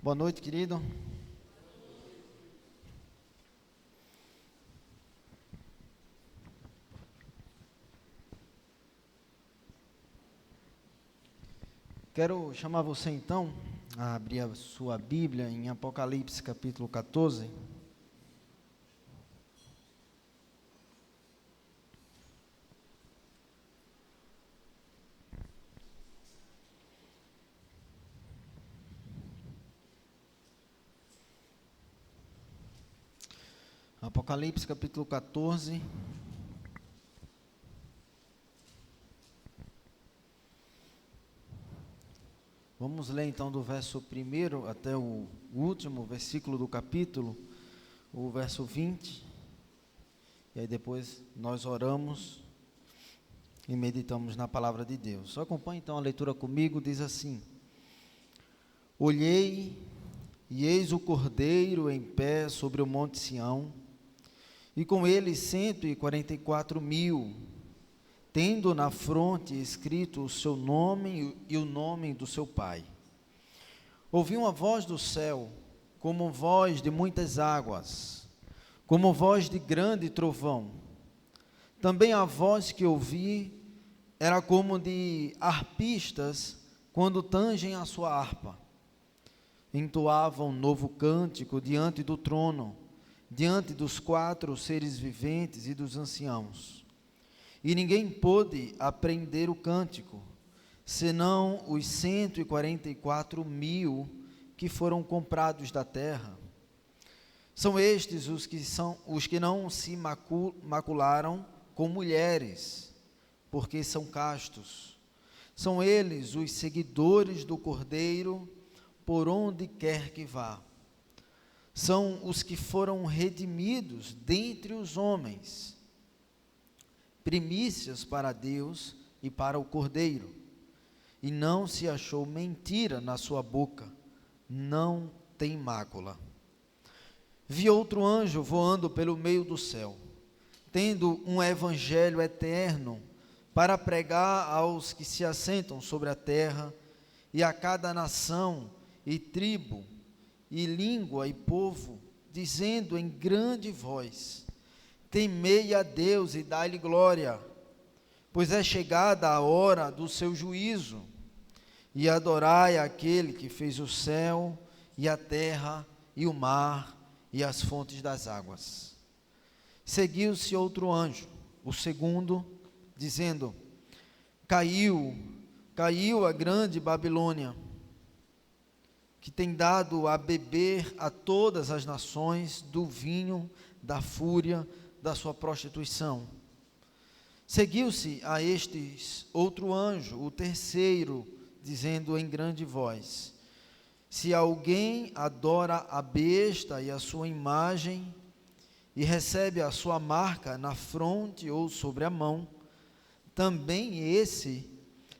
Boa noite, querido. Quero chamar você então a abrir a sua Bíblia em Apocalipse capítulo 14. Apocalipse capítulo 14. Vamos ler então do verso 1 até o último versículo do capítulo, o verso 20. E aí depois nós oramos e meditamos na palavra de Deus. Acompanhe então a leitura comigo, diz assim: Olhei, e eis o Cordeiro em pé sobre o monte Sião, e com ele 144.000, tendo na fronte escrito o seu nome e o nome do seu Pai. Ouvi uma voz do céu, como voz de muitas águas, como voz de grande trovão. Também a voz que ouvi era como de harpistas quando tangem a sua harpa. Entoavam um novo cântico diante do trono, diante dos 4 seres viventes e dos anciãos. E ninguém pôde aprender o cântico, senão os 144.000 que foram comprados da terra. São estes os que não se macularam com mulheres, porque são castos. São eles os seguidores do Cordeiro, por onde quer que vá. São os que foram redimidos dentre os homens, primícias para Deus e para o Cordeiro, e não se achou mentira na sua boca, não tem mácula. Vi outro anjo voando pelo meio do céu, tendo um evangelho eterno para pregar aos que se assentam sobre a terra, e a cada nação, e tribo, e língua, e povo, dizendo em grande voz: Temei a Deus e dai-lhe glória, pois é chegada a hora do seu juízo, e adorai aquele que fez o céu, e a terra, e o mar, e as fontes das águas. Seguiu-se outro anjo, o segundo, dizendo: Caiu a grande Babilônia, que tem dado a beber a todas as nações do vinho da fúria da sua prostituição. Seguiu-se a estes outro anjo, o terceiro, dizendo em grande voz: Se alguém adora a besta e a sua imagem, e recebe a sua marca na fronte ou sobre a mão, também esse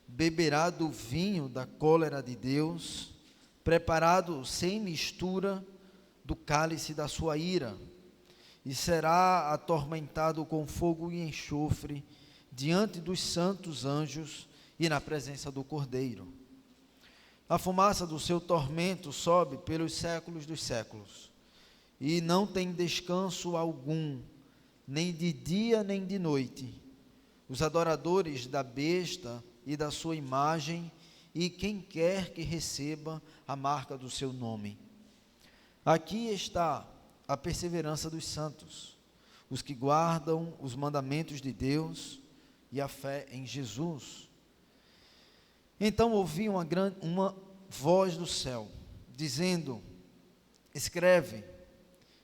beberá do vinho da cólera de Deus, preparado sem mistura do cálice da sua ira, e será atormentado com fogo e enxofre diante dos santos anjos e na presença do Cordeiro. A fumaça do seu tormento sobe pelos séculos dos séculos, e não tem descanso algum, nem de dia nem de noite. Os adoradores da besta e da sua imagem, e quem quer que receba a marca do seu nome. Aqui está a perseverança dos santos, os que guardam os mandamentos de Deus e a fé em Jesus. Então ouvi uma voz do céu, dizendo: Escreve,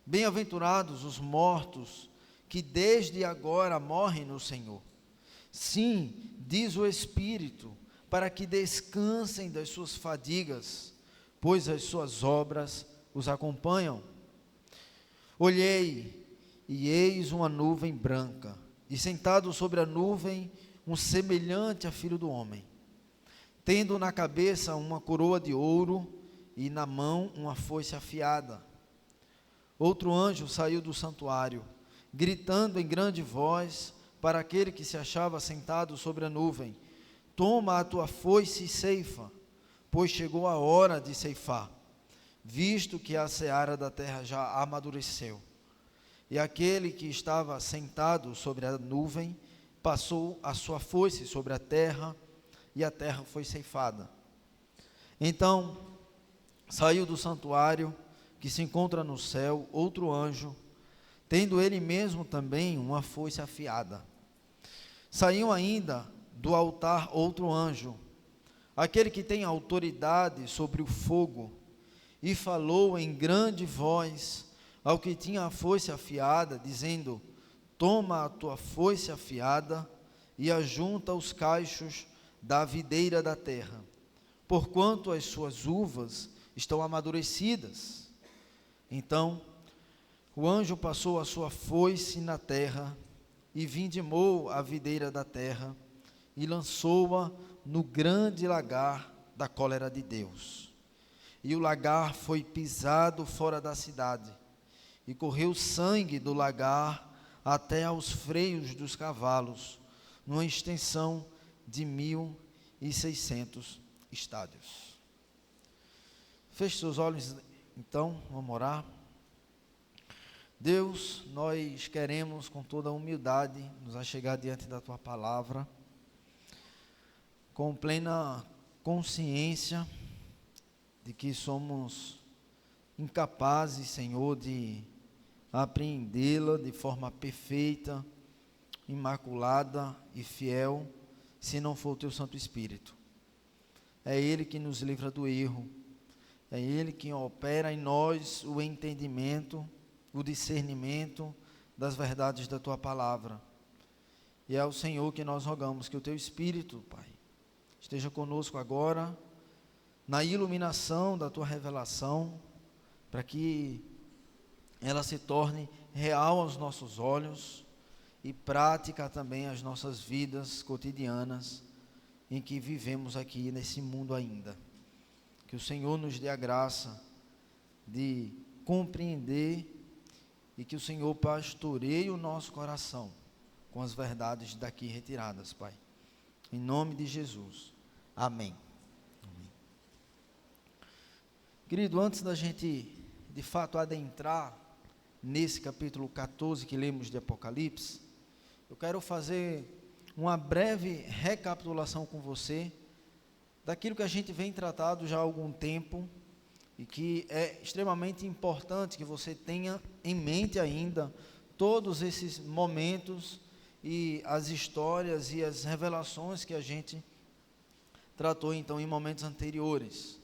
bem-aventurados os mortos, que desde agora morrem no Senhor. Sim, diz o Espírito, para que descansem das suas fadigas, pois as suas obras os acompanham. Olhei, e eis uma nuvem branca, e sentado sobre a nuvem, um semelhante a filho do homem, tendo na cabeça uma coroa de ouro, e na mão uma foice afiada. Outro anjo saiu do santuário, gritando em grande voz para aquele que se achava sentado sobre a nuvem: Toma a tua foice e ceifa, pois chegou a hora de ceifar, visto que a seara da terra já amadureceu. E aquele que estava sentado sobre a nuvem passou a sua foice sobre a terra, e a terra foi ceifada. Então saiu do santuário que se encontra no céu outro anjo, tendo ele mesmo também uma foice afiada. Saiu ainda do altar outro anjo, aquele que tem autoridade sobre o fogo, e falou em grande voz ao que tinha a foice afiada, dizendo: toma a tua foice afiada e ajunta os cachos da videira da terra, porquanto as suas uvas estão amadurecidas. Então o anjo passou a sua foice na terra e vindimou a videira da terra e lançou-a no grande lagar da cólera de Deus. E o lagar foi pisado fora da cidade, e correu sangue do lagar até aos freios dos cavalos, numa extensão de 1.600 estádios. Feche seus olhos, então, vamos orar. Deus, nós queremos com toda a humildade nos achegar diante da Tua Palavra, com plena consciência de que somos incapazes, Senhor, de apreendê-la de forma perfeita, imaculada e fiel, se não for o Teu Santo Espírito. É Ele que nos livra do erro, é Ele que opera em nós o entendimento, o discernimento das verdades da Tua Palavra. E é ao Senhor que nós rogamos que o Teu Espírito, Pai, esteja conosco agora, na iluminação da Tua revelação, para que ela se torne real aos nossos olhos e prática também às nossas vidas cotidianas em que vivemos aqui nesse mundo ainda. Que o Senhor nos dê a graça de compreender e que o Senhor pastoreie o nosso coração com as verdades daqui retiradas, Pai. Em nome de Jesus. Amém. Amém. Querido, antes da gente de fato adentrar nesse capítulo 14 que lemos de Apocalipse, eu quero fazer uma breve recapitulação com você daquilo que a gente vem tratado já há algum tempo e que é extremamente importante que você tenha em mente ainda todos esses momentos e as histórias e as revelações que a gente tratou então em momentos anteriores.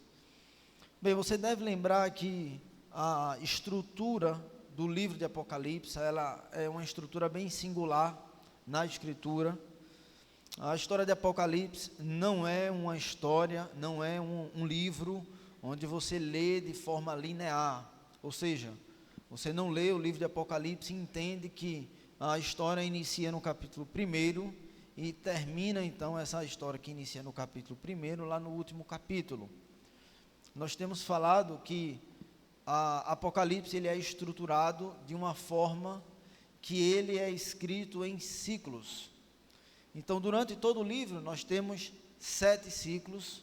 Bem, você deve lembrar que a estrutura do livro de Apocalipse, ela é uma estrutura bem singular na Escritura. A história de Apocalipse não é uma história, não é um livro onde você lê de forma linear, ou seja, você não lê o livro de Apocalipse e entende que a história inicia no capítulo 1 e termina então essa história que inicia no capítulo 1 lá no último capítulo. Nós temos falado que a Apocalipse ele é estruturado de uma forma que ele é escrito em ciclos. Então, durante todo o livro, nós temos 7 ciclos,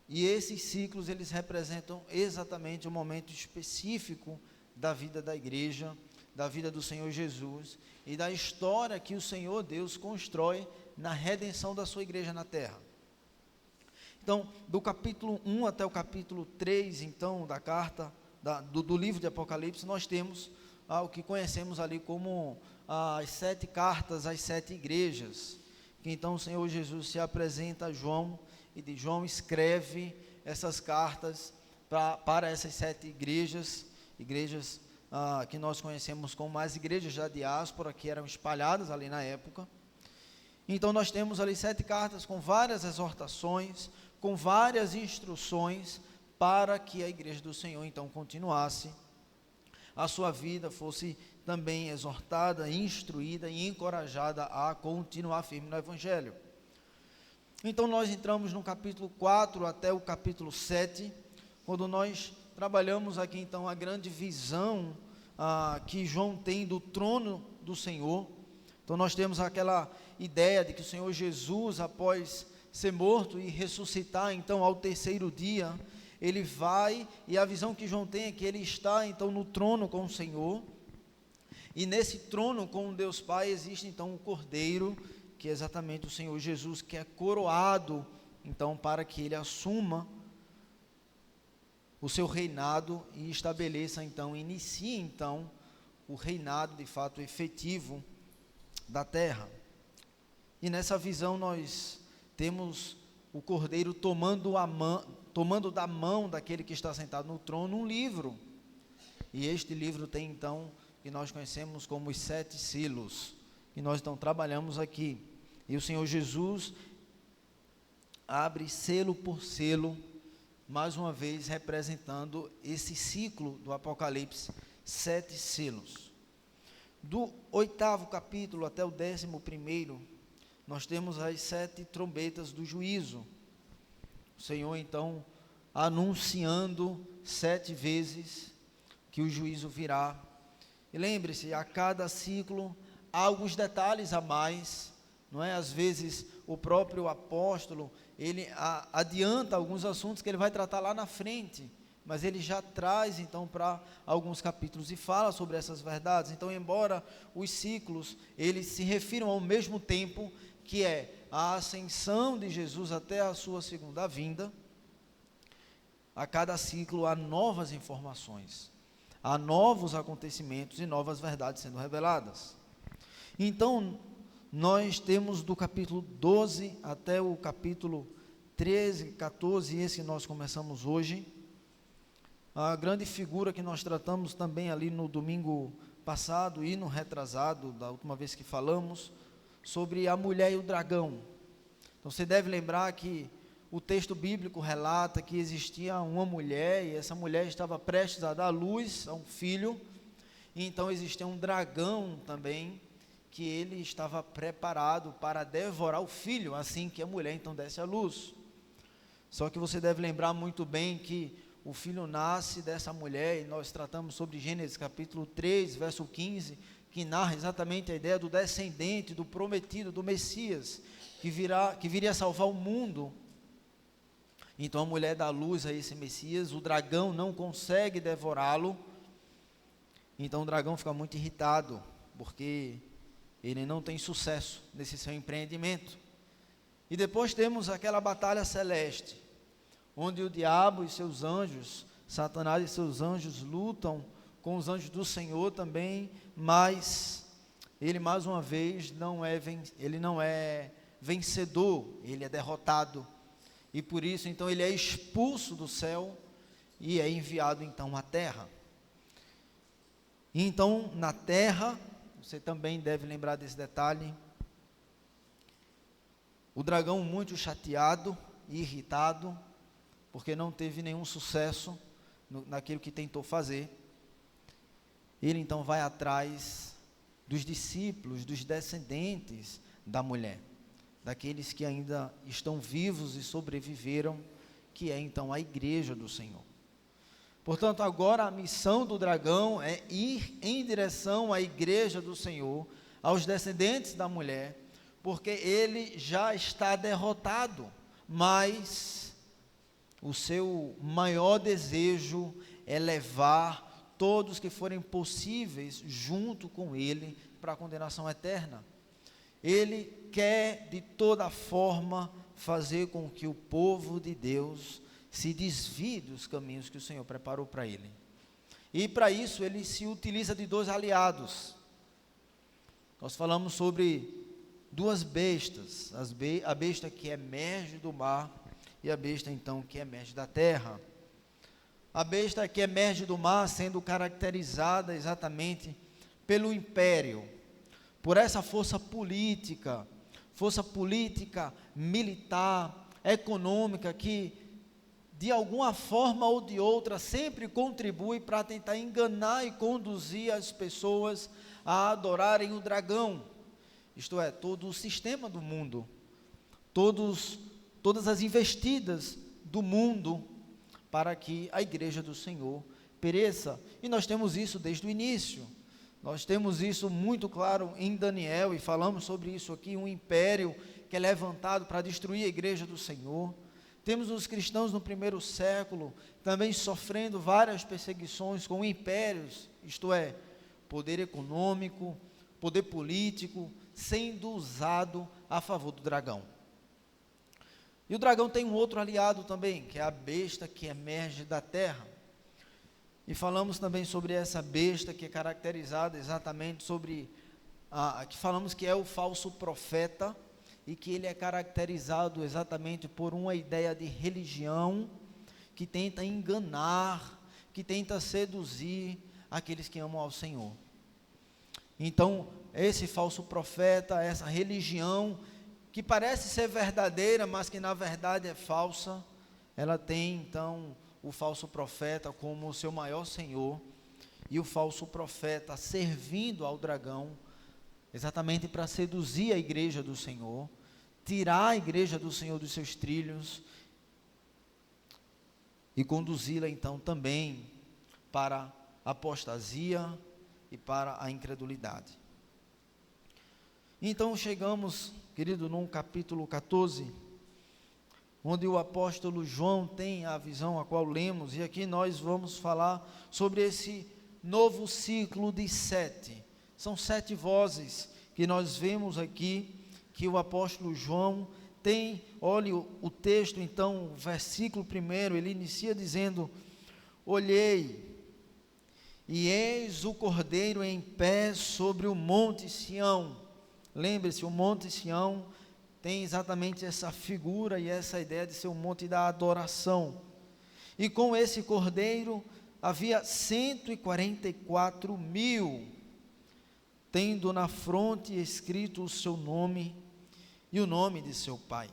e esses ciclos, eles representam exatamente um momento específico da vida da igreja, da vida do Senhor Jesus, e da história que o Senhor Deus constrói na redenção da sua igreja na terra. Então, do capítulo 1 até o capítulo 3, então, da carta, do livro de Apocalipse, nós temos o que conhecemos ali como as 7 cartas às 7 igrejas, que então o Senhor Jesus se apresenta a João, e de João escreve essas cartas para essas 7 igrejas que nós conhecemos como as igrejas da diáspora, que eram espalhadas ali na época. Então nós temos ali 7 cartas com várias exortações, com várias instruções, para que a igreja do Senhor então continuasse a sua vida, fosse também exortada, instruída e encorajada a continuar firme no Evangelho. Então nós entramos no capítulo 4 até o capítulo 7, quando nós trabalhamos aqui então a grande visão que João tem do trono do Senhor. Então nós temos aquela ideia de que o Senhor Jesus, após ser morto e ressuscitar então ao terceiro dia, ele vai, e a visão que João tem é que ele está então no trono com o Senhor, e nesse trono com Deus Pai existe então o Cordeiro, que é exatamente o Senhor Jesus, que é coroado então para que ele assuma o seu reinado e estabeleça então, inicie então o reinado de fato efetivo da terra. E nessa visão nós temos o Cordeiro tomando da mão daquele que está sentado no trono um livro, e este livro tem então, que nós conhecemos como os 7 selos, e nós então trabalhamos aqui, e o Senhor Jesus abre selo por selo, mais uma vez representando esse ciclo do Apocalipse, 7 selos. Do 8º capítulo até o 11º, nós temos as 7 trombetas do juízo. O Senhor então anunciando 7 vezes que o juízo virá. E lembre-se, a cada ciclo há alguns detalhes a mais, não é? Às vezes o próprio apóstolo, ele adianta alguns assuntos que ele vai tratar lá na frente, mas ele já traz então para alguns capítulos e fala sobre essas verdades. Então, embora os ciclos eles se refiram ao mesmo tempo, que é a ascensão de Jesus até a sua segunda vinda, a cada ciclo há novas informações, há novos acontecimentos e novas verdades sendo reveladas. Então, nós temos do capítulo 12 até o capítulo 13, 14, esse que nós começamos hoje, a grande figura que nós tratamos também ali no domingo passado e no retrasado, da última vez que falamos, sobre a mulher e o dragão. Então você deve lembrar que o texto bíblico relata que existia uma mulher, e essa mulher estava prestes a dar luz a um filho, e então existia um dragão também, que ele estava preparado para devorar o filho, assim que a mulher então desse à luz. Só que você deve lembrar muito bem que o filho nasce dessa mulher, e nós tratamos sobre Gênesis capítulo 3, verso 15, que narra exatamente a ideia do descendente, do prometido, do Messias, que viria a salvar o mundo. Então a mulher dá luz a esse Messias, o dragão não consegue devorá-lo, então o dragão fica muito irritado, porque ele não tem sucesso nesse seu empreendimento. E depois temos aquela batalha celeste, onde o diabo e seus anjos, Satanás e seus anjos lutam com os anjos do Senhor também, mas ele mais uma vez ele não é vencedor, ele é derrotado, e por isso então ele é expulso do céu e é enviado então à terra. E então na terra, você também deve lembrar desse detalhe, o dragão muito chateado e irritado, porque não teve nenhum sucesso naquilo que tentou fazer, ele então vai atrás dos discípulos, dos descendentes da mulher, daqueles que ainda estão vivos e sobreviveram, que é então a igreja do Senhor. Portanto, agora a missão do dragão é ir em direção à igreja do Senhor, aos descendentes da mulher, porque ele já está derrotado, mas o seu maior desejo é levar todos que forem possíveis junto com ele para a condenação eterna. Ele quer de toda forma fazer com que o povo de Deus se desvie dos caminhos que o Senhor preparou para ele. E para isso ele se utiliza de 2 aliados. Nós falamos sobre 2 bestas, a besta que emerge do mar e a besta então que emerge da terra. A besta que emerge do mar sendo caracterizada exatamente pelo império, por essa força política, militar, econômica, que de alguma forma ou de outra sempre contribui para tentar enganar e conduzir as pessoas a adorarem o dragão, isto é, todo o sistema do mundo, todas as investidas do mundo, para que a igreja do Senhor pereça. E nós temos isso desde o início, nós temos isso muito claro em Daniel, e falamos sobre isso aqui, um império que é levantado para destruir a igreja do Senhor. Temos os cristãos no primeiro século também sofrendo várias perseguições com impérios, isto é, poder econômico, poder político, sendo usado a favor do dragão. E o dragão tem um outro aliado também, que é a besta que emerge da terra. E falamos também sobre essa besta que é caracterizada exatamente que falamos que é o falso profeta, e que ele é caracterizado exatamente por uma ideia de religião que tenta enganar, que tenta seduzir aqueles que amam ao Senhor. Então, esse falso profeta, essa religião que parece ser verdadeira, mas que na verdade é falsa, ela tem então o falso profeta como o seu maior senhor, e o falso profeta servindo ao dragão, exatamente para seduzir a igreja do Senhor, tirar a igreja do Senhor dos seus trilhos, e conduzi-la então também para a apostasia e para a incredulidade. Então chegamos, querido, no capítulo 14, onde o apóstolo João tem a visão a qual lemos, e aqui nós vamos falar sobre esse novo ciclo de 7. São 7 vozes que nós vemos aqui, que o apóstolo João tem. Olhe o texto então, o versículo 1, ele inicia dizendo: olhei, e eis o Cordeiro em pé sobre o monte Sião. Lembre-se, o monte Sião tem exatamente essa figura e essa ideia de ser o monte da adoração. E com esse Cordeiro havia 144.000, tendo na fronte escrito o seu nome e o nome de seu pai.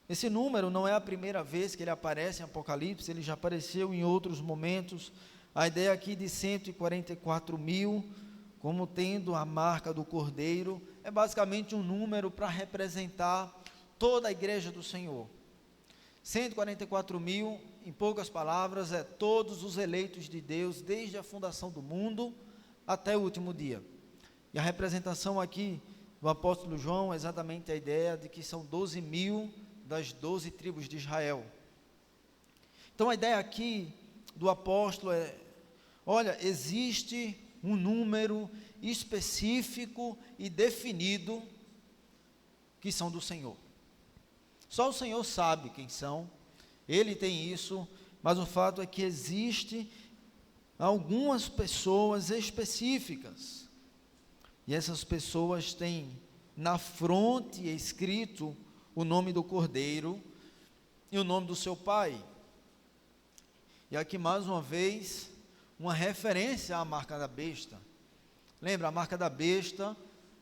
Esse número não é a primeira vez que ele aparece em Apocalipse, ele já apareceu em outros momentos. A ideia aqui de 144.000, como tendo a marca do Cordeiro, é basicamente um número para representar toda a igreja do Senhor. 144.000, em poucas palavras, é todos os eleitos de Deus, desde a fundação do mundo até o último dia. E a representação aqui do apóstolo João é exatamente a ideia de que são 12.000 das 12 tribos de Israel. Então a ideia aqui do apóstolo é: olha, existe um número específico e definido que são do Senhor. Só o Senhor sabe quem são, Ele tem isso, mas o fato é que existe algumas pessoas específicas, e essas pessoas têm na fronte escrito o nome do Cordeiro e o nome do seu pai. E aqui mais uma vez, uma referência à marca da besta. Lembra, a marca da besta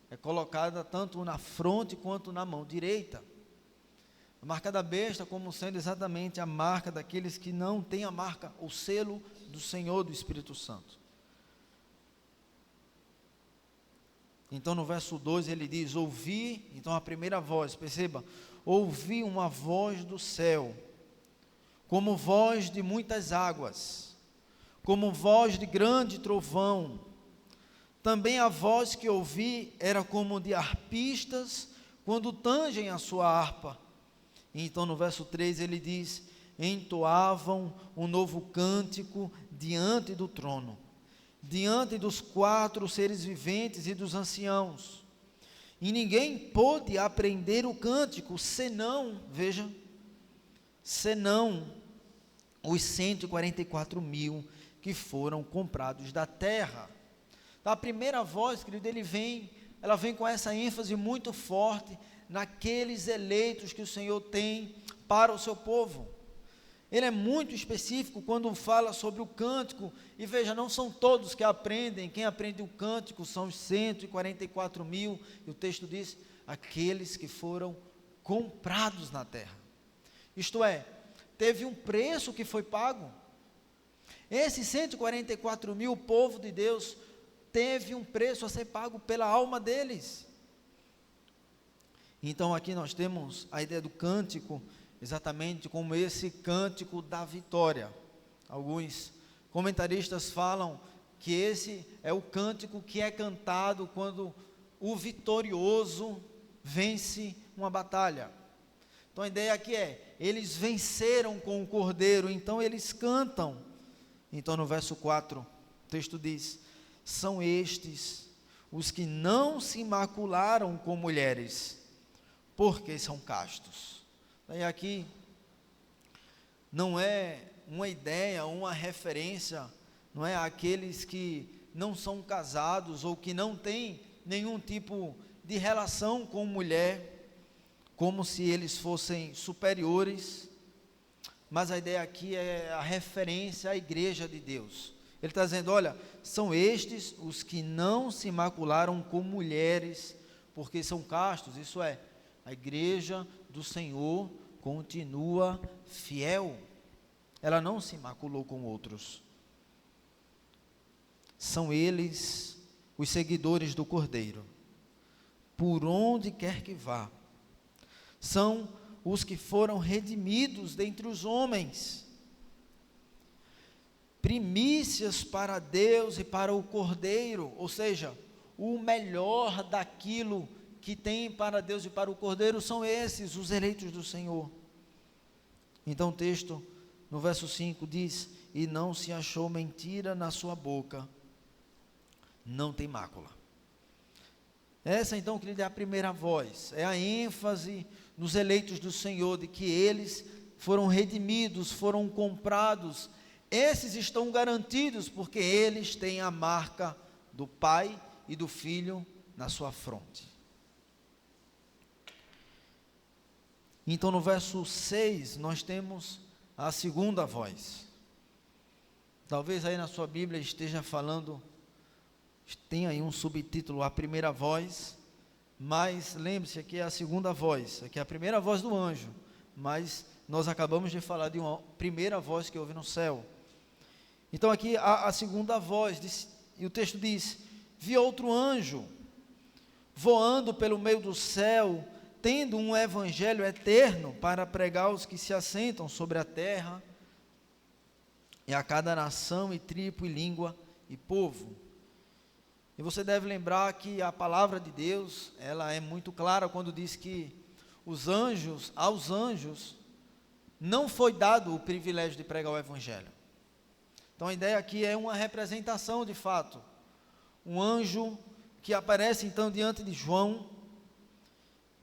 é colocada tanto na fronte quanto na mão direita. A marca da besta como sendo exatamente a marca daqueles que não têm a marca, o selo do Senhor, do Espírito Santo. Então no verso 2 ele diz: ouvi, então a primeira voz, perceba, ouvi uma voz do céu, como voz de muitas águas, como voz de grande trovão. Também a voz que ouvi era como de arpistas, quando tangem a sua harpa. Então no verso 3 ele diz: entoavam um novo cântico diante do trono, diante dos 4 seres viventes e dos anciãos. E ninguém pôde aprender o cântico, senão, veja, senão os 144.000 que foram comprados da terra. Então, a primeira voz, querido, ela vem com essa ênfase muito forte naqueles eleitos que o Senhor tem para o seu povo. Ele é muito específico quando fala sobre o cântico, e veja, não são todos que aprendem, quem aprende o cântico são os 144.000, e o texto diz, aqueles que foram comprados na terra. Isto é, teve um preço que foi pago. Esses 144.000, o povo de Deus, teve um preço a ser pago pela alma deles. Então aqui nós temos a ideia do cântico, exatamente como esse cântico da vitória. Alguns comentaristas falam que esse é o cântico que é cantado quando o vitorioso vence uma batalha. Então a ideia aqui é, eles venceram com o Cordeiro, então eles cantam. Então no verso 4, o texto diz: são estes os que não se imacularam com mulheres, porque são castos. E aqui não é uma ideia, uma referência, não é àqueles que não são casados ou que não têm nenhum tipo de relação com mulher, como se eles fossem superiores, mas a ideia aqui é a referência à igreja de Deus. Ele está dizendo, olha, são estes os que não se imacularam com mulheres, porque são castos, isso é, a igreja do Senhor continua fiel, ela não se imaculou com outros. São eles os seguidores do Cordeiro, por onde quer que vá. São os que foram redimidos dentre os homens, primícias para Deus e para o Cordeiro, ou seja, o melhor daquilo que tem para Deus e para o Cordeiro são esses, os eleitos do Senhor. Então o texto, no verso 5 diz, e não se achou mentira na sua boca, não tem mácula. Essa então, querido, é a primeira voz, é a ênfase nos eleitos do Senhor, de que eles foram redimidos, foram comprados, esses estão garantidos, porque eles têm a marca do Pai e do Filho na sua fronte. Então no verso 6, nós temos a segunda voz. Talvez aí na sua Bíblia esteja falando, tem aí um subtítulo, a primeira voz, mas lembre-se, aqui é a segunda voz, aqui é a primeira voz do anjo, mas nós acabamos de falar de uma primeira voz que houve no céu. Então aqui a segunda voz, e o texto diz, vi outro anjo, voando pelo meio do céu, tendo um evangelho eterno para pregar aos que se assentam sobre a terra, e a cada nação, e tribo, e língua, e povo. E você deve lembrar que a palavra de Deus, ela é muito clara quando diz que aos anjos, não foi dado o privilégio de pregar o evangelho. Então a ideia aqui é uma representação de fato. Um anjo que aparece então diante de João,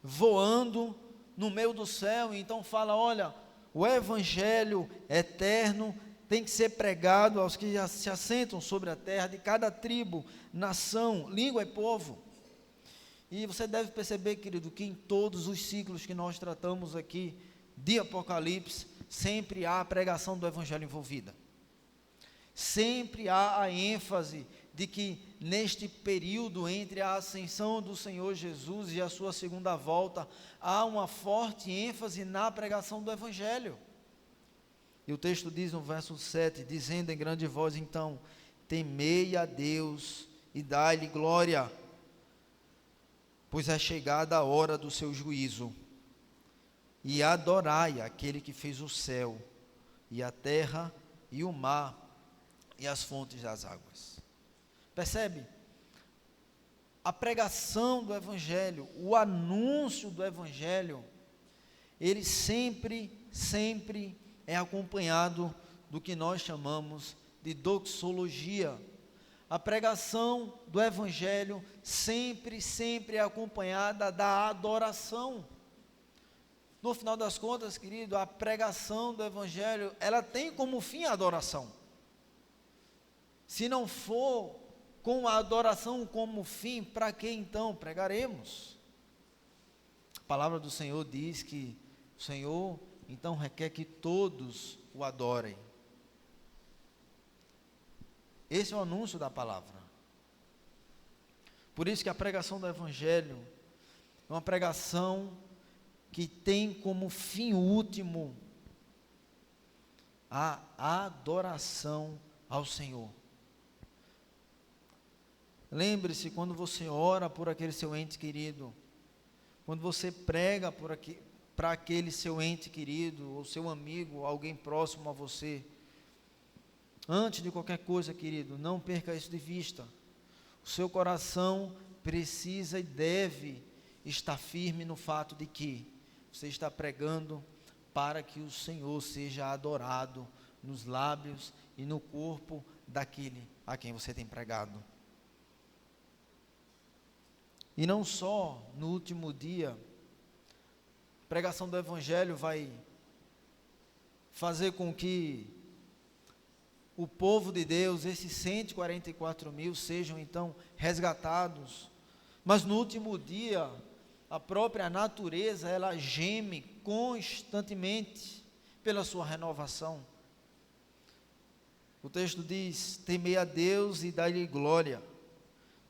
voando no meio do céu, e então fala, olha, o evangelho eterno tem que ser pregado aos que se assentam sobre a terra, de cada tribo, nação, língua e povo. E você deve perceber, querido, que em todos os ciclos que nós tratamos aqui, de Apocalipse, sempre há a pregação do evangelho envolvida. Sempre há a ênfase de que neste período entre a ascensão do Senhor Jesus e a sua segunda volta, há uma forte ênfase na pregação do evangelho. E o texto diz no verso 7, dizendo em grande voz, então, temei a Deus e dai-lhe glória, pois é chegada a hora do seu juízo, e adorai aquele que fez o céu, e a terra, e o mar, e as fontes das águas. Percebe? A pregação do evangelho, o anúncio do evangelho, ele sempre é acompanhado do que nós chamamos de doxologia. A pregação do evangelho sempre é acompanhada da adoração. No final das contas, querido, a pregação do evangelho, ela tem como fim a adoração. Se não for com a adoração como fim, para que então pregaremos? A palavra do Senhor diz que o Senhor então requer que todos o adorem. Esse é o anúncio da palavra. Por isso que a pregação do evangelho é uma pregação que tem como fim último a adoração ao Senhor. Lembre-se, quando você ora por aquele seu ente querido, quando você prega para aquele seu ente querido, ou seu amigo, alguém próximo a você, antes de qualquer coisa, querido, não perca isso de vista. O seu coração precisa e deve estar firme no fato de que você está pregando para que o Senhor seja adorado nos lábios e no corpo daquele a quem você tem pregado. E não só no último dia, a pregação do Evangelho vai fazer com que o povo de Deus, esses 144 mil, sejam então resgatados. Mas no último dia, a própria natureza, ela geme constantemente pela sua renovação. O texto diz: temei a Deus e dai-lhe glória,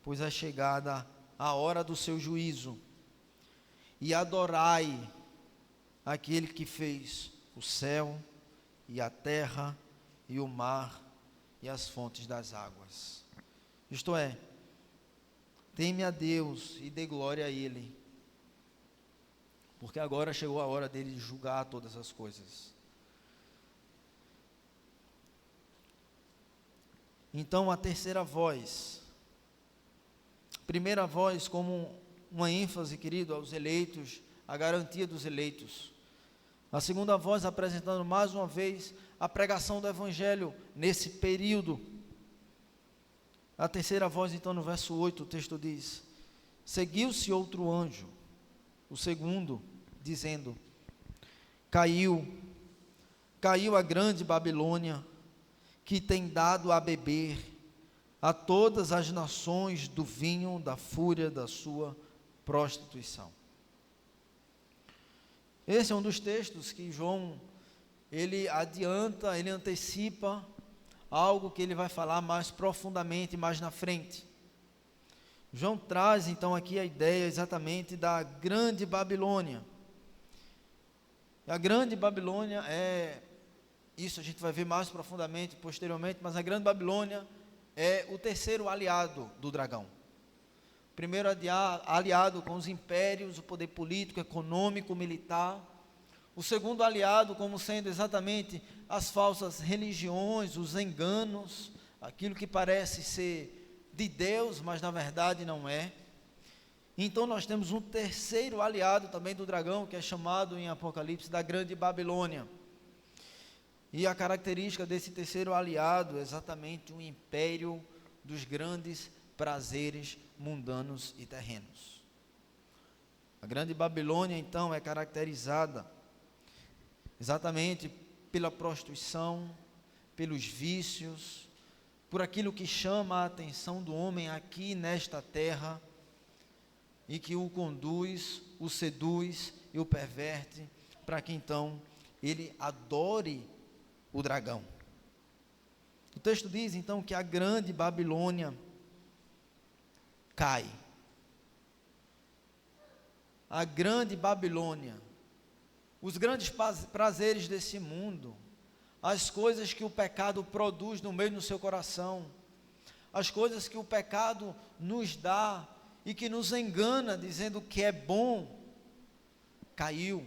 pois é chegada a hora do seu juízo, e adorai aquele que fez o céu e a terra e o mar e as fontes das águas. Isto é, teme a Deus e dê glória a Ele, porque agora chegou a hora dele julgar todas as coisas. Então a terceira voz, primeira voz como uma ênfase, querido, aos eleitos, a garantia dos eleitos. A segunda voz apresentando mais uma vez a pregação do Evangelho nesse período. A terceira voz, então, no verso 8, o texto diz: seguiu-se outro anjo, o segundo, dizendo: caiu a grande Babilônia, que tem dado a beber a todas as nações do vinho da fúria da sua prostituição. Esse é um dos textos que João, ele adianta, ele antecipa algo que ele vai falar mais profundamente mais na frente. João traz então aqui a ideia exatamente da grande Babilônia. A grande Babilônia isso a gente vai ver mais profundamente posteriormente, mas a grande Babilônia é o terceiro aliado do dragão. O primeiro aliado com os impérios, o poder político, econômico, militar. O segundo aliado como sendo exatamente as falsas religiões, os enganos, aquilo que parece ser de Deus, mas na verdade não é. Então nós temos um terceiro aliado também do dragão, que é chamado em Apocalipse da grande Babilônia. E a característica desse terceiro aliado é exatamente um império dos grandes prazeres mundanos e terrenos. A grande Babilônia, então, é caracterizada exatamente pela prostituição, pelos vícios, por aquilo que chama a atenção do homem aqui nesta terra, e que o conduz, o seduz e o perverte, para que então ele adore o dragão. O texto diz então que a grande Babilônia cai. A grande Babilônia, os grandes prazeres desse mundo, as coisas que o pecado produz no meio do seu coração, as coisas que o pecado nos dá e que nos engana dizendo que é bom, caiu,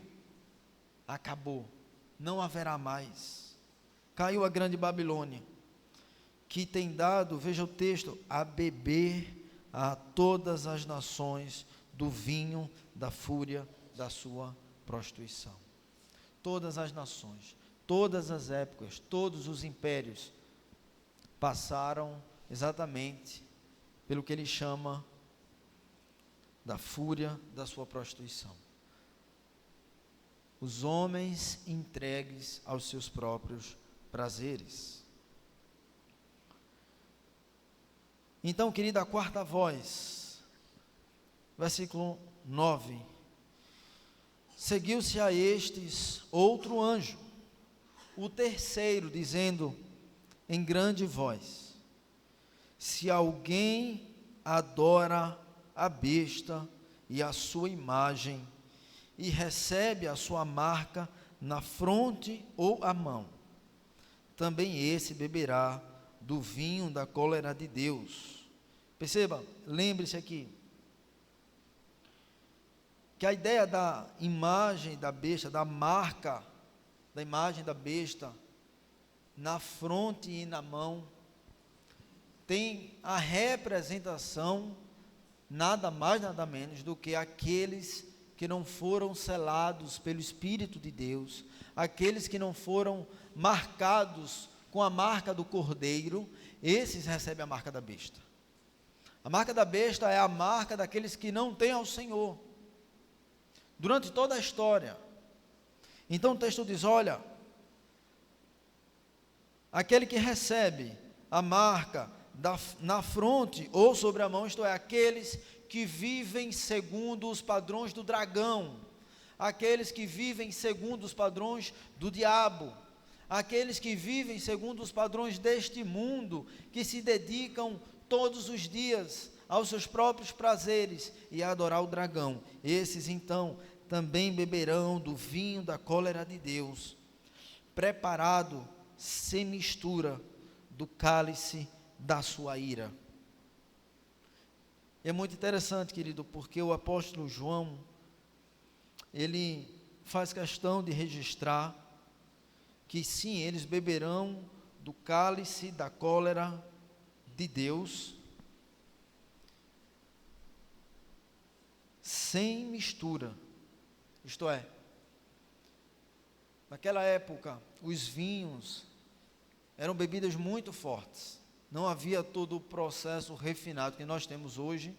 acabou, não haverá mais. Caiu a grande Babilônia, que tem dado, veja o texto, a beber a todas as nações do vinho da fúria da sua prostituição. Todas as nações, todas as épocas, todos os impérios passaram exatamente pelo que ele chama da fúria da sua prostituição. Os homens entregues aos seus próprios prazeres. Então, querida, a quarta voz, versículo 9: seguiu-se a estes outro anjo, o terceiro, dizendo em grande voz: se alguém adora a besta e a sua imagem, e recebe a sua marca na fronte ou a mão, também esse beberá do vinho da cólera de Deus. Perceba, lembre-se aqui, que a ideia da imagem da besta, da marca da imagem da besta, na fronte e na mão, tem a representação, nada mais, nada menos, do que aqueles que não foram selados pelo Espírito de Deus, aqueles que não foram marcados com a marca do Cordeiro, esses recebem a marca da besta. A marca da besta é a marca daqueles que não têm ao Senhor, durante toda a história. Então o texto diz, olha, aquele que recebe a marca na fronte ou sobre a mão, isto é, aqueles que vivem segundo os padrões do dragão, aqueles que vivem segundo os padrões do diabo, aqueles que vivem segundo os padrões deste mundo, que se dedicam todos os dias aos seus próprios prazeres e a adorar o dragão. Esses então também beberão do vinho da cólera de Deus, preparado sem mistura do cálice da sua ira. É muito interessante, querido, porque o apóstolo João, ele faz questão de registrar que sim, eles beberão do cálice da cólera de Deus, sem mistura. Isto é, naquela época, os vinhos eram bebidas muito fortes. Não havia todo o processo refinado que nós temos hoje,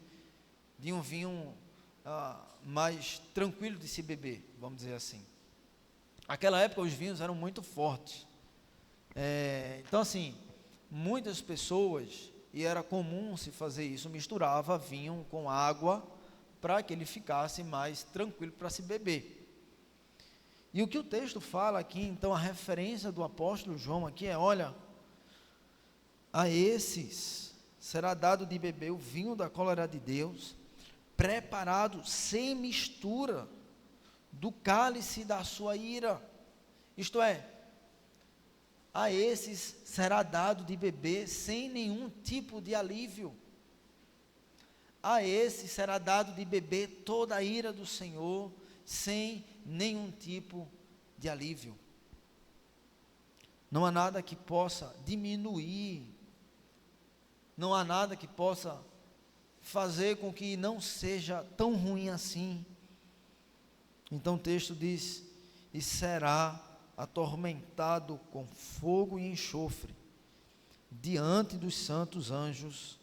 de um vinho mais tranquilo de se beber, vamos dizer assim. Naquela época os vinhos eram muito fortes. Então assim, muitas pessoas, e era comum se fazer isso, misturava vinho com água, para que ele ficasse mais tranquilo para se beber. E o que o texto fala aqui, então a referência do apóstolo João aqui é, olha, a esses será dado de beber o vinho da cólera de Deus, preparado sem mistura do cálice da sua ira. Isto é, a esses será dado de beber sem nenhum tipo de alívio. A esses será dado de beber toda a ira do Senhor, sem nenhum tipo de alívio. Não há nada que possa diminuir, não há nada que possa fazer com que não seja tão ruim assim. Então o texto diz, e será atormentado com fogo e enxofre, diante dos santos anjos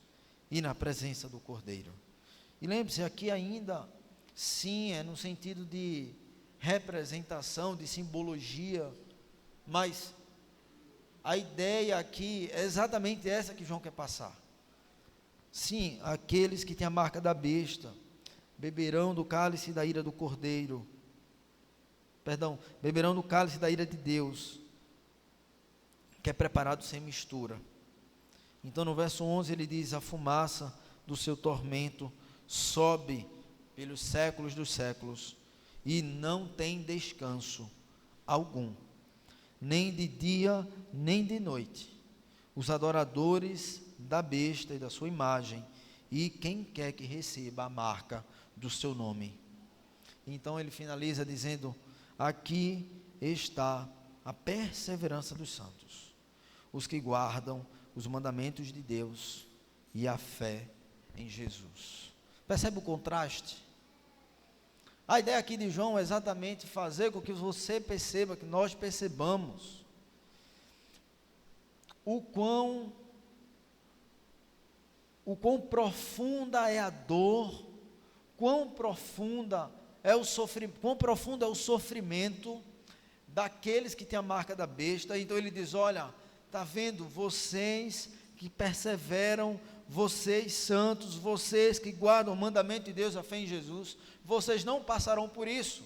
e na presença do Cordeiro. E lembre-se, aqui ainda, sim, é no sentido de representação, de simbologia, mas a ideia aqui é exatamente essa que João quer passar. Sim, aqueles que têm a marca da besta, beberão do cálice da ira do Cordeiro, beberão do cálice da ira de Deus, que é preparado sem mistura. Então no verso 11 ele diz, a fumaça do seu tormento sobe pelos séculos dos séculos, e não tem descanso algum, nem de dia, nem de noite, os adoradores da besta e da sua imagem, e quem quer que receba a marca do seu nome. Então ele finaliza dizendo, aqui está a perseverança dos santos, os que guardam os mandamentos de Deus e a fé em Jesus. Percebe o contraste? A ideia aqui de João é exatamente fazer com que você perceba, que nós percebamos o quão profunda é a dor, quão profundo é o sofrimento daqueles que têm a marca da besta. Então ele diz, olha, está vendo, vocês que perseveram, vocês santos, vocês que guardam o mandamento de Deus, a fé em Jesus, vocês não passarão por isso.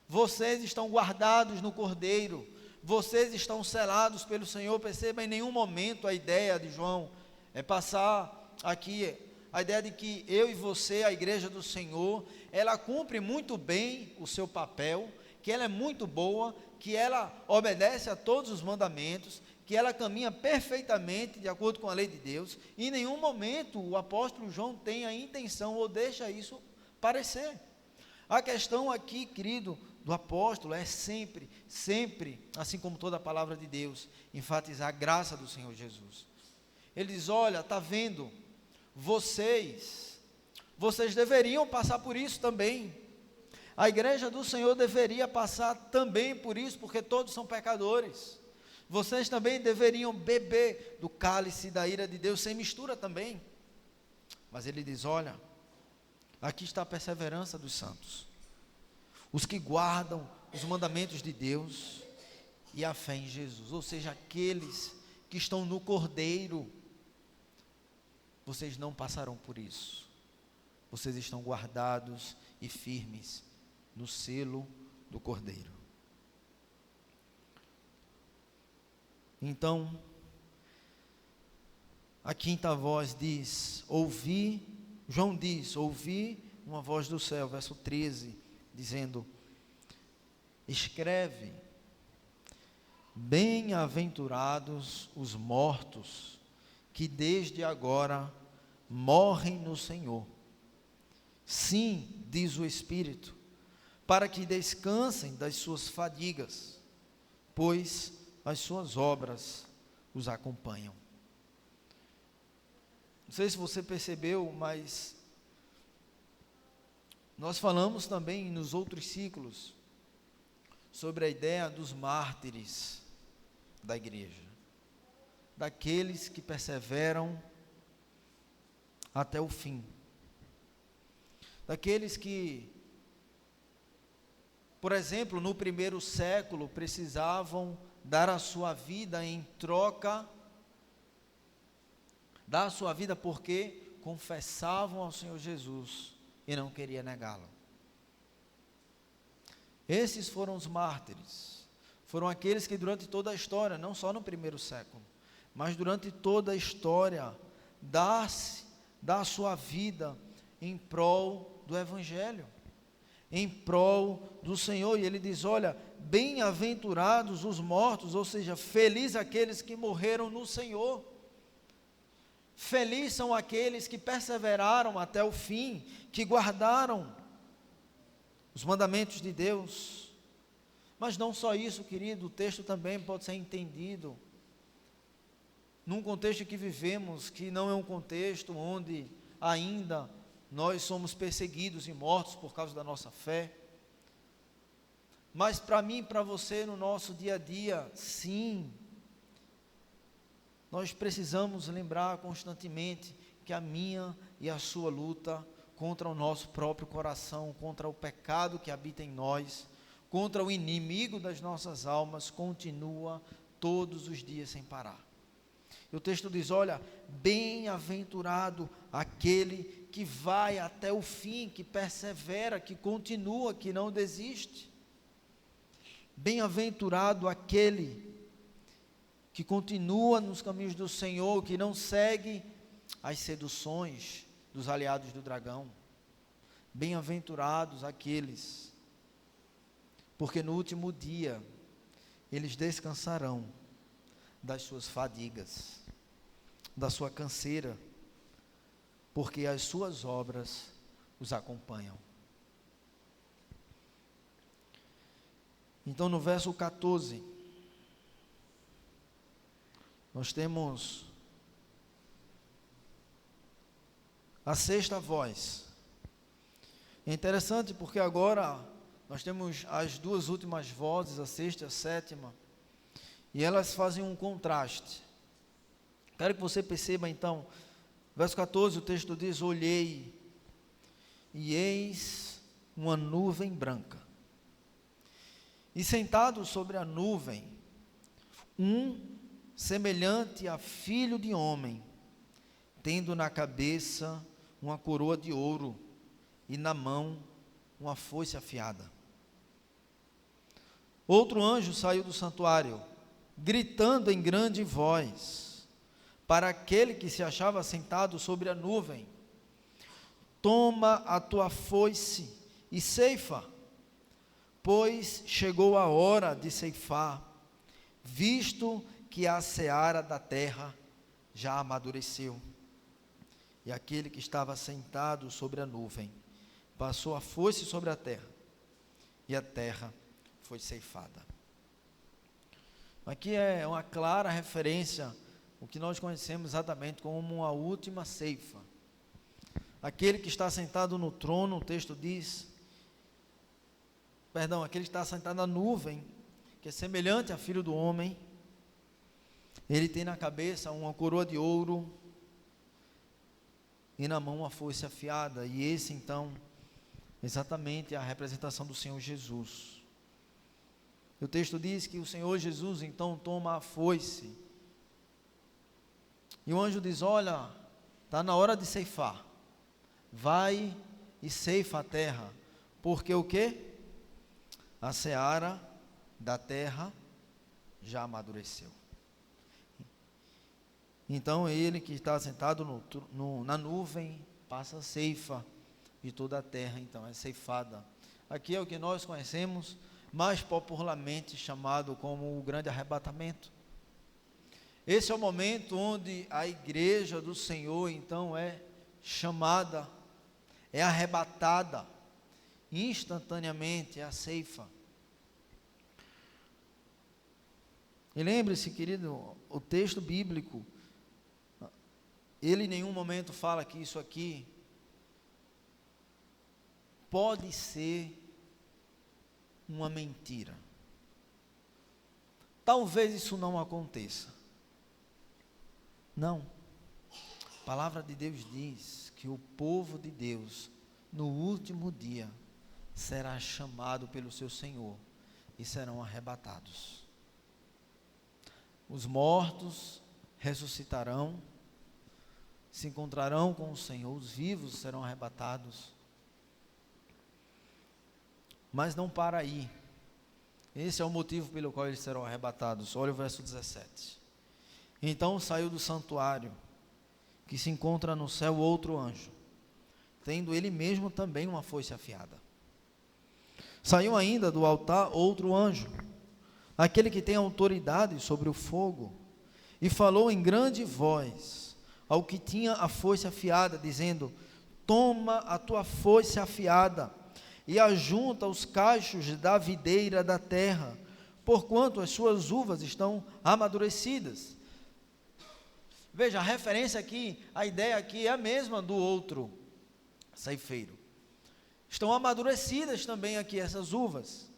Vocês estão guardados no Cordeiro, vocês estão selados pelo Senhor. Perceba, em nenhum momento a ideia de João é passar aqui a ideia de que eu e você, a igreja do Senhor, ela cumpre muito bem o seu papel, que ela é muito boa, que ela obedece a todos os mandamentos, que ela caminha perfeitamente de acordo com a lei de Deus. Em nenhum momento o apóstolo João tem a intenção ou deixa isso parecer. A questão aqui, querido, do apóstolo é sempre, assim como toda a palavra de Deus, enfatizar a graça do Senhor Jesus. Ele diz, olha, está vendo, vocês vocês deveriam passar por isso também. A igreja do Senhor deveria passar também por isso, porque todos são pecadores. Vocês também deveriam beber do cálice da ira de Deus sem mistura também. Mas ele diz: olha, aqui está a perseverança dos santos, os que guardam os mandamentos de Deus e a fé em Jesus, ou seja, aqueles que estão no Cordeiro. Vocês não passarão por isso, vocês estão guardados e firmes no selo do Cordeiro. Então, a quinta voz diz, João diz, ouvi uma voz do céu, verso 13, dizendo: escreve, bem-aventurados os mortos, que desde agora morrem no Senhor. Sim, diz o Espírito, para que descansem das suas fadigas, pois as suas obras os acompanham. Não sei se você percebeu, mas nós falamos também nos outros ciclos sobre a ideia dos mártires da igreja, daqueles que perseveram até o fim, daqueles que, por exemplo, no primeiro século, precisavam dar a sua vida em troca, dar a sua vida porque confessavam ao Senhor Jesus e não queria negá-lo. Esses foram os mártires, foram aqueles que durante toda a história, não só no primeiro século, mas durante toda a história, dá a sua vida em prol do Evangelho, em prol do Senhor. E ele diz: olha, bem-aventurados os mortos, ou seja, felizes aqueles que morreram no Senhor. Felizes são aqueles que perseveraram até o fim, que guardaram os mandamentos de Deus. Mas não só isso, querido, o texto também pode ser entendido num contexto que vivemos, que não é um contexto onde ainda nós somos perseguidos e mortos por causa da nossa fé. Mas para mim e para você, no nosso dia a dia, sim, nós precisamos lembrar constantemente que a minha e a sua luta contra o nosso próprio coração, contra o pecado que habita em nós, contra o inimigo das nossas almas, continua todos os dias sem parar. E o texto diz: olha, bem-aventurado aquele que vai até o fim, que persevera, que continua, que não desiste. Bem-aventurado aquele que continua nos caminhos do Senhor, que não segue as seduções dos aliados do dragão. Bem-aventurados aqueles, porque no último dia eles descansarão das suas fadigas, da sua canseira, porque as suas obras os acompanham. Então, no verso 14, nós temos a sexta voz. É interessante porque agora nós temos as duas últimas vozes, a sexta e a sétima, e elas fazem um contraste. Quero que você perceba então, verso 14, o texto diz: olhei, e eis uma nuvem branca, e sentado sobre a nuvem, semelhante a filho de homem, tendo na cabeça uma coroa de ouro, e na mão uma foice afiada. Outro anjo saiu do santuário, gritando em grande voz, para aquele que se achava sentado sobre a nuvem: toma a tua foice e ceifa, pois chegou a hora de ceifar, visto que a seara da terra já amadureceu. E aquele que estava sentado sobre a nuvem passou a foice sobre a terra, e a terra foi ceifada. Aqui é uma clara referência, o que nós conhecemos exatamente como uma última ceifa. aquele que está sentado no trono, o texto diz, aquele que está sentado na nuvem, que é semelhante a filho do homem, ele tem na cabeça uma coroa de ouro, e na mão uma foice afiada, e esse então, exatamente é a representação do Senhor Jesus. O texto diz que o Senhor Jesus então toma a foice, e o anjo diz, olha, está na hora de ceifar, vai e ceifa a terra, porque o quê? A seara da terra já amadureceu. Então ele que está sentado na nuvem, passa a ceifa, e toda a terra então é ceifada. Aqui é o que nós conhecemos, mais popularmente chamado como o grande arrebatamento. Esse é o momento onde a igreja do Senhor então é chamada, é arrebatada, instantaneamente, é a ceifa. E lembre-se, querido, o texto bíblico, ele em nenhum momento fala que isso aqui pode ser uma mentira. Talvez isso não aconteça. Não. A palavra de Deus diz que o povo de Deus, no último dia, será chamado pelo seu Senhor e serão arrebatados. Os mortos ressuscitarão, se encontrarão com o Senhor, os vivos serão arrebatados. Mas não para aí. Esse é o motivo pelo qual eles serão arrebatados. Olha o verso 17. Então saiu do santuário, que se encontra no céu, outro anjo, tendo ele mesmo também uma foice afiada. Saiu ainda do altar outro anjo, aquele que tem autoridade sobre o fogo, e falou em grande voz ao que tinha a foice afiada, dizendo, toma a tua foice afiada, e ajunta os cachos da videira da terra, porquanto as suas uvas estão amadurecidas. Veja, a referência aqui, a ideia aqui é a mesma do outro ceifeiro. Estão amadurecidas também aqui essas uvas.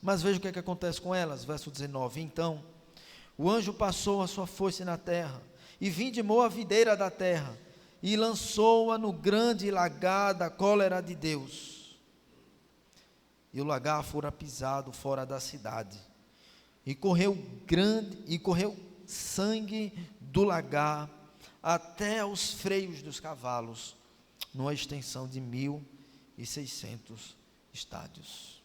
Mas veja o que é que acontece com elas, verso 19. Então, o anjo passou a sua foice na terra, e vindimou a videira da terra, e lançou-a no grande lagar da cólera de Deus. E o lagar fora pisado fora da cidade, e correu sangue do lagar até os freios dos cavalos, numa extensão de 1.600 estádios.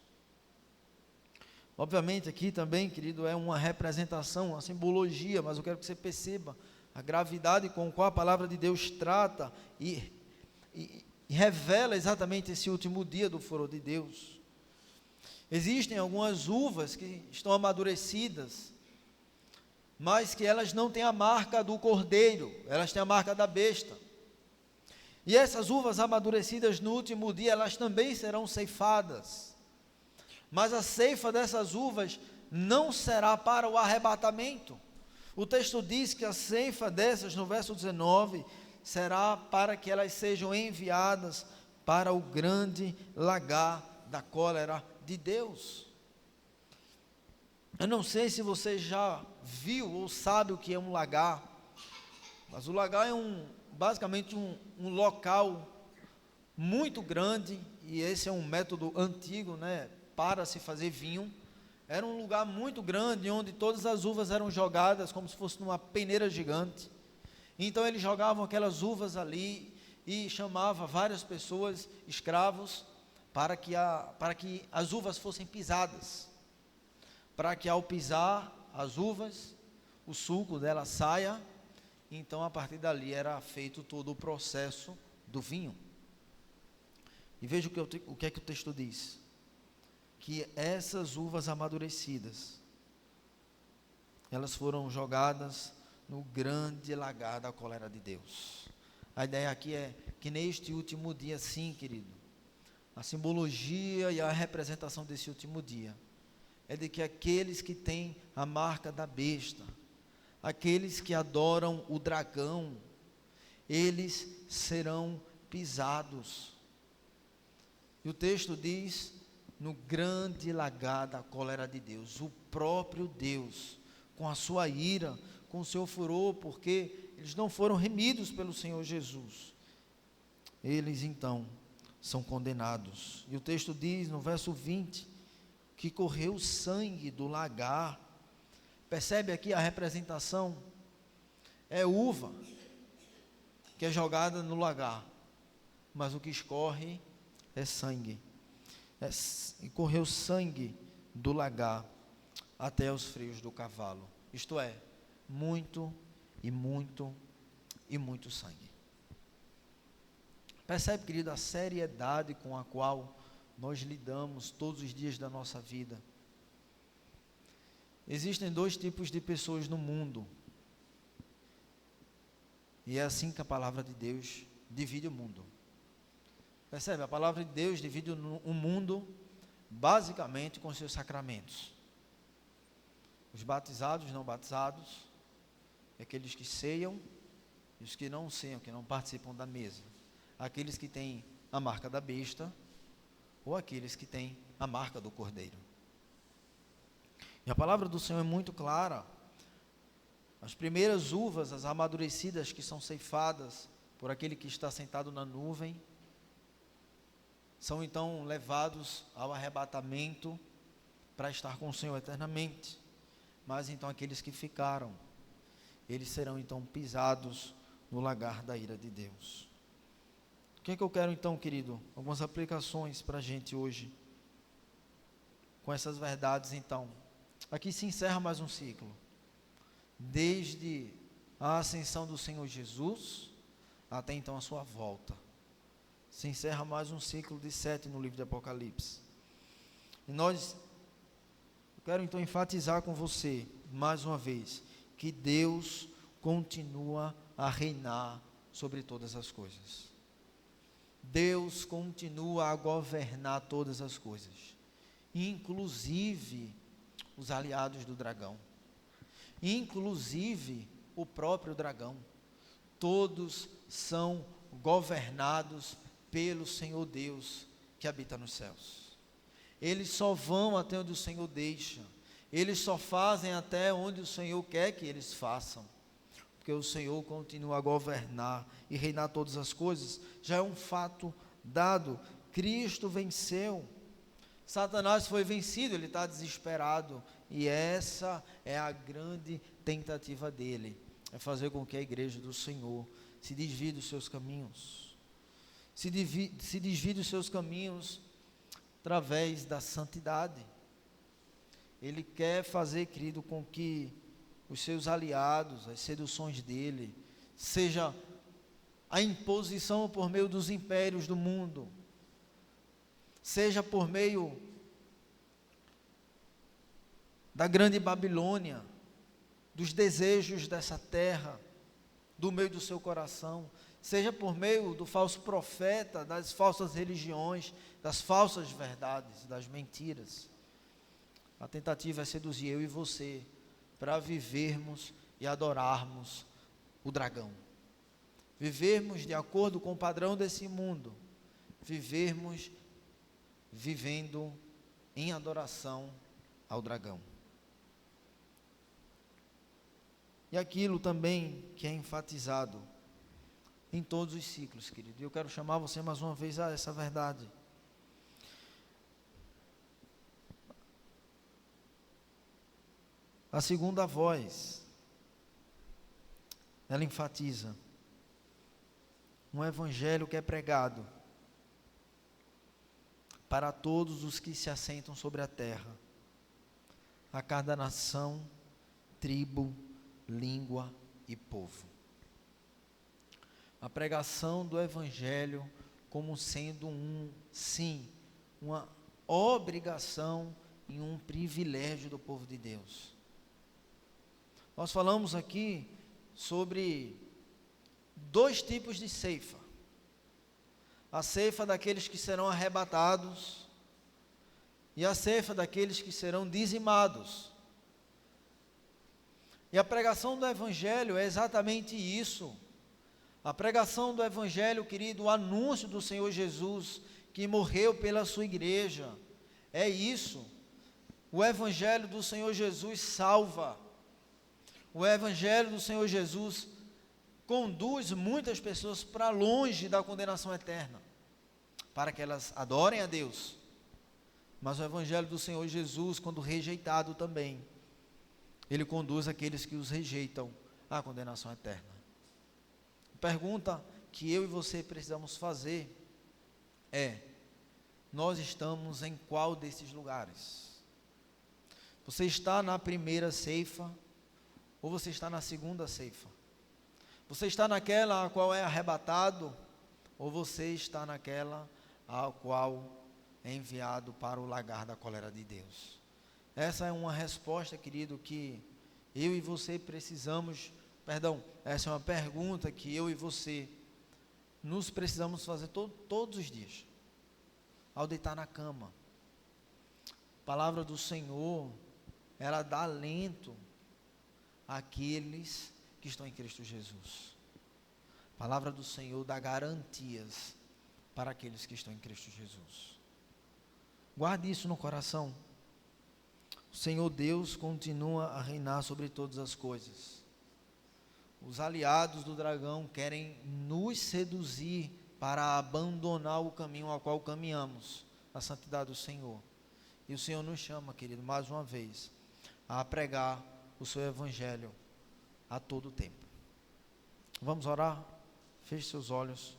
Obviamente aqui também, querido, é uma representação, uma simbologia, mas eu quero que você perceba a gravidade com qual a palavra de Deus trata e revela exatamente esse último dia do furor de Deus. Existem algumas uvas que estão amadurecidas, mas que elas não têm a marca do cordeiro, elas têm a marca da besta. E essas uvas amadurecidas no último dia, elas também serão ceifadas. Mas a ceifa dessas uvas não será para o arrebatamento. O texto diz que a ceifa dessas, no verso 19, será para que elas sejam enviadas para o grande lagar da cólera de Deus. Eu não sei se você já viu ou sabe o que é um lagar, mas o lagar é basicamente um local muito grande, e esse é um método antigo, né, para se fazer vinho. Era um lugar muito grande, onde todas as uvas eram jogadas, como se fosse numa peneira gigante. Então eles jogavam aquelas uvas ali, e chamava várias pessoas, escravos, para que as uvas fossem pisadas, para que ao pisar as uvas, o suco dela saia. Então a partir dali era feito todo o processo do vinho. E veja o que é que o texto diz, que essas uvas amadurecidas, elas foram jogadas no grande lagar da cólera de Deus. A ideia aqui é que neste último dia, sim, querido, a simbologia e a representação desse último dia é de que aqueles que têm a marca da besta, aqueles que adoram o dragão, eles serão pisados. E o texto diz, no grande lagar da cólera de Deus, o próprio Deus, com a sua ira, com o seu furor, porque eles não foram remidos pelo Senhor Jesus. Eles então são condenados. E o texto diz no verso 20, que correu sangue do lagar. Percebe aqui a representação? É uva que é jogada no lagar, mas o que escorre é sangue. E correu sangue do lagar até os freios do cavalo. Isto é, muito e muito e muito sangue. Percebe, querido, a seriedade com a qual nós lidamos todos os dias da nossa vida. Existem dois tipos de pessoas no mundo. E é assim que a palavra de Deus divide o mundo. Percebe? A palavra de Deus divide o mundo basicamente com seus sacramentos. Os batizados, não batizados, aqueles que ceiam e os que não ceiam, que não participam da mesa. Aqueles que têm a marca da besta ou aqueles que têm a marca do cordeiro. E a palavra do Senhor é muito clara. As primeiras uvas, as amadurecidas que são ceifadas por aquele que está sentado na nuvem, são então levados ao arrebatamento para estar com o Senhor eternamente. Mas então aqueles que ficaram, eles serão então pisados no lagar da ira de Deus. O que é que eu quero então, querido? Algumas aplicações para a gente hoje. Com essas verdades então. Aqui se encerra mais um ciclo. Desde a ascensão do Senhor Jesus, até então a sua volta. Se encerra mais um ciclo de 7 no livro de Apocalipse. E eu quero então enfatizar com você, mais uma vez, que Deus continua a reinar sobre todas as coisas. Deus continua a governar todas as coisas, inclusive os aliados do dragão, inclusive o próprio dragão. Todos são governados pelo Senhor Deus que habita nos céus. Eles só vão até onde o Senhor deixa, eles só fazem até onde o Senhor quer que eles façam, porque o Senhor continua a governar e reinar todas as coisas. Já é um fato dado. Cristo venceu, Satanás foi vencido, ele está desesperado, e essa é a grande tentativa dele, é fazer com que a igreja do Senhor se desvie dos seus caminhos, se desvie dos seus caminhos através da santidade. Ele quer fazer, querido, com que os seus aliados, as seduções dele, seja a imposição por meio dos impérios do mundo, seja por meio da grande Babilônia, dos desejos dessa terra, do meio do seu coração, seja por meio do falso profeta, das falsas religiões, das falsas verdades, das mentiras. A tentativa é seduzir eu e você para vivermos e adorarmos o dragão, vivermos de acordo com o padrão desse mundo, vivermos vivendo em adoração ao dragão. E aquilo também que é enfatizado em todos os ciclos, querido. E eu quero chamar você mais uma vez a essa verdade. A segunda voz, ela enfatiza um evangelho que é pregado para todos os que se assentam sobre a terra, a cada nação, tribo, língua e povo. A pregação do evangelho como sendo uma obrigação e um privilégio do povo de Deus. Nós falamos aqui sobre 2 tipos de ceifa. A ceifa daqueles que serão arrebatados e a ceifa daqueles que serão dizimados. E a pregação do evangelho é exatamente isso. A pregação do Evangelho, querido, o anúncio do Senhor Jesus, que morreu pela sua igreja, é isso. O Evangelho do Senhor Jesus salva. O Evangelho do Senhor Jesus conduz muitas pessoas para longe da condenação eterna, para que elas adorem a Deus. Mas o Evangelho do Senhor Jesus, quando rejeitado também, ele conduz aqueles que os rejeitam à condenação eterna. A pergunta que eu e você precisamos fazer é: nós estamos em qual desses lugares? Você está na primeira ceifa ou você está na segunda ceifa? Você está naquela a qual é arrebatado ou você está naquela a qual é enviado para o lagar da cólera de Deus? Essa é uma resposta, querido, que eu e você precisamos, essa é uma pergunta que eu e você nos precisamos fazer todos os dias, ao deitar na cama. A palavra do Senhor, ela dá alento àqueles que estão em Cristo Jesus. A palavra do Senhor dá garantias para aqueles que estão em Cristo Jesus. Guarde isso no coração. O Senhor Deus continua a reinar sobre todas as coisas. Os aliados do dragão querem nos seduzir para abandonar o caminho ao qual caminhamos, a santidade do Senhor. E o Senhor nos chama, querido, mais uma vez, a pregar o seu Evangelho a todo tempo. Vamos orar? Feche seus olhos.